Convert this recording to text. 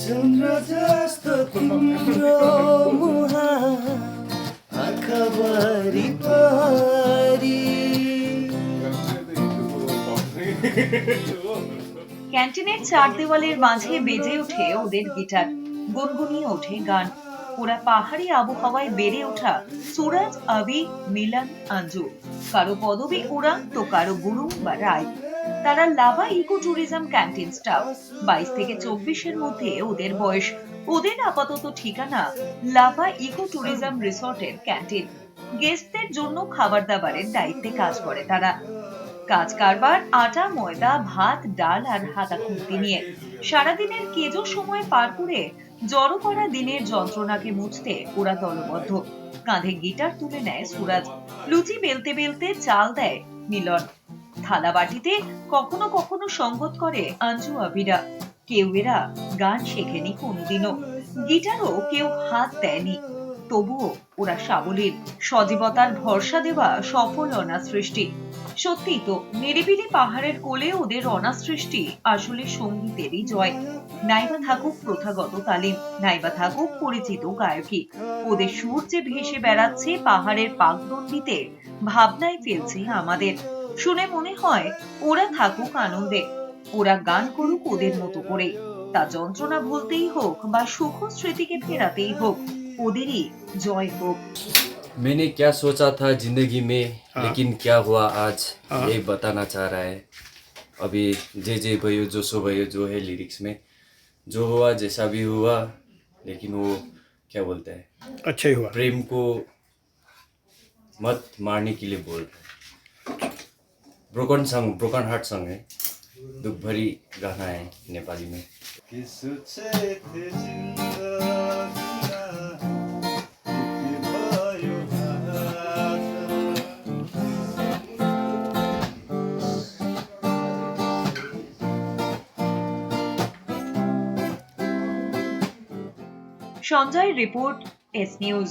चन्द्र जस्तो तिम्रो मुहार आँखाभरि पारी। ক্যান্টিনের চার দেওয়ালের মাঝে বেজে ওঠে ওদের গিটার, গুনগুনিয়ে ওঠে গান। ওরা পাহাড়ি আবহাওয়ায় বেড়ে ওঠা সুরজ, আবি, মিলন, আঞ্জু। কারো পদবী উড়ান তো কারো গুরু বা রায়। তারা Lava eco tourism canteen staff. 22 থেকে 24-এর মধ্যে ওদের বয়স। ওদের আপাতত ঠিকানা লাভা ইকো ট্যুরিজম রিসর্টের ক্যান্টিন। গেস্টদের জন্য খাবার দাবারের দায়িত্বে কাজ করে তারা। কাজ কারবার আটা, ময়দা, ভাত, ডাল আর হাতা খুন্তি নিয়ে। সারাদিনের কেজো সময় পার করে জড়ো করা দিনের যন্ত্রণাকে মুছতে ওরা দলবদ্ধ। কাঁধে গিটার তুলে নেয় সুরাজ, লুচি বেলতে বেলতে চাল দেয় মিলন, থালা বাটিতে কখনো কখনো সঙ্গত করে আঞ্জু, আবিরা। কেউ এরা গান শেখেনি কোনোদিনও, গিটারও কেউ হাত দেয়নি। তবুও ওরা সাবলীল, সজীবতার ভরসা দেওয়া সফল অনাথ সৃষ্টি। সত্যিই তো, নিরিবিলি পাহাড়ের কোলে ওদের অনাথ সৃষ্টি আসলে সঙ্গীতেরই জয়। নাইবা থাকুক প্রথাগত তালিম, নাইবা থাকুক পরিচিত গায়কী, ওদের সুর যে ভেসে বেড়াচ্ছে পাহাড়ের পাকদণ্ডিতে, ভাবনায় ফেলছে আমাদের। শুনে মনে হয় ওরা থাকুক আনন্দে, ওরা গান করুক ওদের মতো করে। তা যন্ত্রণা ভুলতেই হোক বা সুখ স্মৃতিকে ফেরাতেই হোক, ওদেরই জয় হোক। मैंने क्या सोचा था जिंदगी में, लेकिन क्या हुआ आज यही बताना चाह रहा है। अभी जे भयो जो सो भयो जो है लिरिक्स में, जो हुआ जैसा भी हुआ, लेकिन वो क्या बोलता है, अच्छा ही हुआ। प्रेम को मत मारने के लिए बोल रहा है। ब्रोकन हार्ट सॉन्ग है, दुख भरी गाना है नेपाली में। Sanjay report, S news.